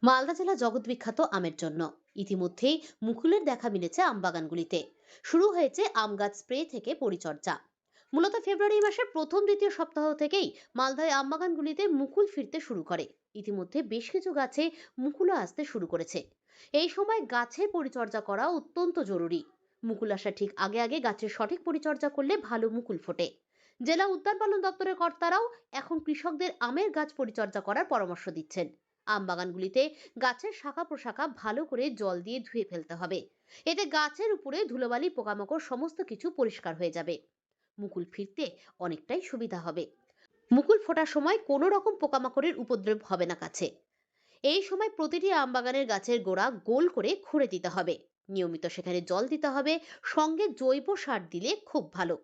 মালদা জেলা জগৎ বিখ্যাত আমের জন্য ইতিমধ্যেই মুকুলের দেখা মিলেছে আমবাগানগুলিতে। শুরু হয়েছে আম গাছ স্প্রে থেকে পরিচর্যা। মূলত ফেব্রুয়ারি মাসের প্রথম দ্বিতীয় সপ্তাহ থেকেই মালদায় আমবাগানগুলিতে মুকুল ফিরতে শুরু করে। ইতিমধ্যে বেশ কিছু গাছে মুকুলও আসতে শুরু করেছে। এই সময় গাছের পরিচর্যা করা অত্যন্ত জরুরি। মুকুল আসার ঠিক আগে আগে গাছের সঠিক পরিচর্যা করলে ভালো মুকুল ফোটে। জেলা উদ্যান পালন দপ্তরের কর্তারাও এখন কৃষকদের আমের গাছ পরিচর্যা করার পরামর্শ দিচ্ছেন। আম বাগানগুলিতে গাছের শাখা প্রশাখা ভালো করে জল দিয়ে ধুয়ে ফেলতে হবে। এতে গাছের উপরে ধুলোবালি পোকামাকড় সমস্ত কিছু পরিষ্কার হয়ে যাবে। মুকুল ফিরতে অনেকটাই সুবিধা হবে। মুকুল ফোটার সময় কোনো রকম পোকামাকড়ের উপদ্রব হবে না গাছে। এই সময় প্রতিটি আম বাগানের গাছের গোড়া গোল করে খুঁড়ে দিতে হবে। নিয়মিত সেখানে জল দিতে হবে, সঙ্গে জৈব সার দিলে খুব ভালো।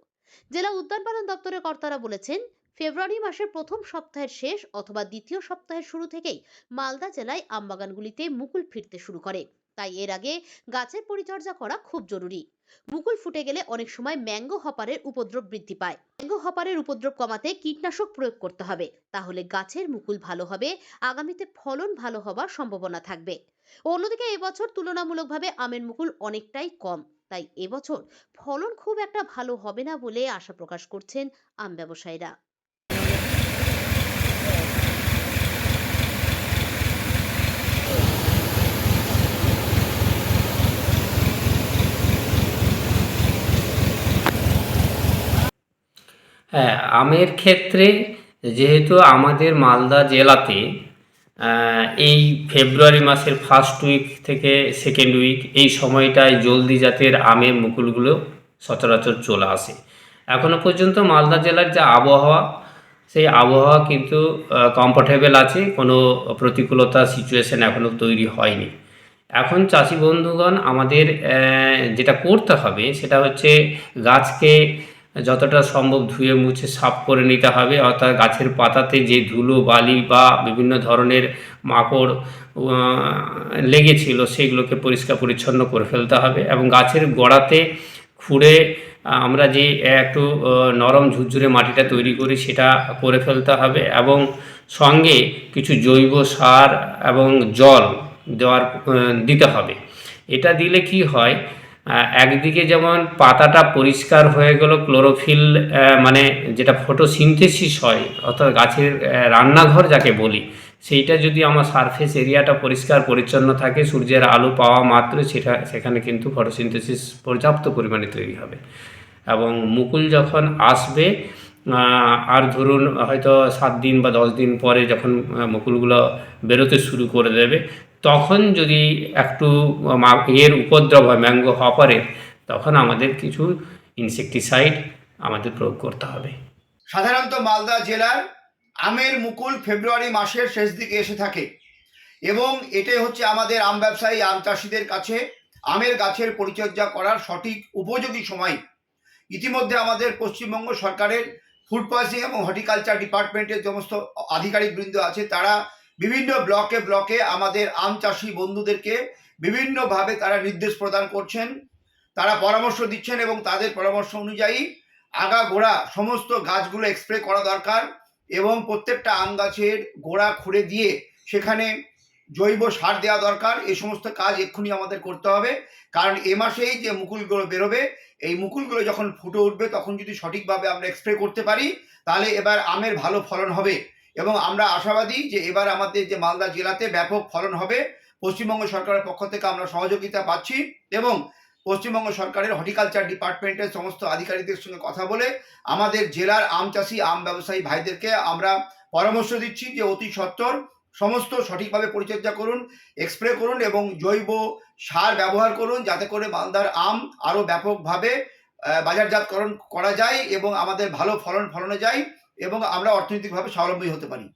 জেলা উদ্যান পালন দপ্তরের কর্তারা বলেছেন, ফেব্রুয়ারি মাসের প্রথম সপ্তাহের শেষ অথবা দ্বিতীয় সপ্তাহের শুরু থেকেই মালদা জেলায় আমবাগানগুলিতে মুকুল ফিরতে শুরু করে। তাই এর আগে গাছের পরিচর্যা করা খুব জরুরি। মুকুল ফুটে গেলে অনেক সময় ম্যাঙ্গো হপারের উপদ্রব বৃদ্ধি পায়। ম্যাঙ্গো হপারের উপদ্রব কমাতে কীটনাশক প্রয়োগ করতে হবে, তাহলে গাছের মুকুল ভালো হবে, আগামীতে ফলন ভালো হবার সম্ভাবনা থাকবে। অন্যদিকে এবছর তুলনামূলকভাবে আমের মুকুল অনেকটাই কম, তাই এবছর ফলন খুব একটা ভালো হবে না বলে আশা প্রকাশ করছেন আম ব্যবসায়ীরা। হ্যাঁ, আমের ক্ষেত্রে যেহেতু আমাদের মালদা জেলাতে এই ফেব্রুয়ারি মাসের ফার্স্ট উইক থেকে সেকেন্ড উইক এই সময়টায় জলদি জাতের আমের মুকুলগুলো সচরাচর চলে আসে। এখনও পর্যন্ত মালদা জেলার যে আবহাওয়া, সেই আবহাওয়া কিন্তু কমফোর্টেবল আছে, কোনো প্রতিকূলতা সিচুয়েশন এখনও তৈরি হয়নি। এখন চাষি বন্ধুগণ আমাদের যেটা করতে হবে সেটা হচ্ছে গাছকে যতটা সম্ভব ধুয়ে মুছে সাফ করে নিতে হবে, অর্থাৎ গাছের পাতাতে যে ধুলো বালি বা বিভিন্ন ধরনের মাকড় লেগেছিল সেগুলোকে পরিষ্কার পরিচ্ছন্ন করে ফেলতে হবে এবং গাছের গোড়াতে খুঁড়ে আমরা যে একটু নরম ঝুরঝুরে মাটিটা তৈরি করি সেটা করে ফেলতে হবে এবং সঙ্গে কিছু জৈব সার এবং জল দিতে হবে। এটা দিলে কি হয়, একদিকে যেমন পাতাটা পরিষ্কার হয়ে গেল, ক্লোরোফিল মানে যেটা ফটোসিনথেসিস হয় অর্থাৎ গাছের রান্নাঘর যাকে বলি, সেইটা যদি আমার সারফেস এরিয়াটা পরিষ্কার পরিচ্ছন্ন থাকে, সূর্যের আলো পাওয়া মাত্র সেখানে কিন্তু ফটোসিনথেসিস পর্যাপ্ত পরিমাণে তৈরি হবে এবং মুকুল যখন আসবে আর ধরুন হয়তো 7 দিন বা 10 দিন পরে যখন মুকুলগুলো বেরোতে শুরু করে দেবে, তখন যদি একটু এর উপদ্রব হয় ম্যাঙ্গো হপারের, তখন আমাদের কিছু ইনসেকটিসাইড আমাদের প্রয়োগ করতে হবে। সাধারণত মালদা জেলার আমের মুকুল ফেব্রুয়ারি মাসের শেষ দিকে এসে থাকে এবং এটাই হচ্ছে আমাদের আম ব্যবসায়ী আম চাষিদের কাছে আমের গাছের পরিচর্যা করার সঠিক উপযোগী সময়। ইতিমধ্যে আমাদের পশ্চিমবঙ্গ সরকারের ফুড প্রসেসিং এবং হর্টিকালচার ডিপার্টমেন্টের সমস্ত আধিকারিকবৃন্দ আছে, তারা বিভিন্ন ব্লকে ব্লকে আমাদের আম চাষি বন্ধুদেরকে বিভিন্নভাবে তারা নির্দেশ প্রদান করছেন, তারা পরামর্শ দিচ্ছেন এবং তাদের পরামর্শ অনুযায়ী আগাগোড়া সমস্ত গাছগুলো স্প্রে করা দরকার এবং প্রত্যেকটা আম গাছের গোড়া খুঁড়ে দিয়ে সেখানে জৈব সার দেওয়া দরকার। এই সমস্ত কাজ এক্ষুনি আমাদের করতে হবে, কারণ এ মাসেই যে মুকুলগুলো বেরোবে, এই মুকুলগুলো যখন ফুটে উঠবে তখন যদি সঠিকভাবে আমরা স্প্রে করতে পারি তাহলে এবার আমের ভালো ফলন হবে এবং আমরা আশাবাদী যে এবার আমাদের যে মালদা জেলাতে ব্যাপক ফলন হবে। পশ্চিমবঙ্গ সরকারের পক্ষ থেকে আমরা সহযোগিতা পাচ্ছি এবং পশ্চিমবঙ্গ সরকারের হর্টিকালচার ডিপার্টমেন্টের সমস্ত আধিকারিকদের সঙ্গে কথা বলে আমাদের জেলার আম চাষি আম ব্যবসায়ী ভাইদেরকে আমরা পরামর্শ দিচ্ছি যে অতি সত্বর সমস্ত সঠিকভাবে পরিচর্যা করুন, স্প্রে করুন এবং জৈব সার ব্যবহার করুন, যাতে করে মালদার আম আরও ব্যাপকভাবে বাজারজাতকরণ করা যায় এবং আমাদের ভালো ফলনে যায় এবং আমরা অর্থনৈতিকভাবে স্বাবলম্বী হতে পারি।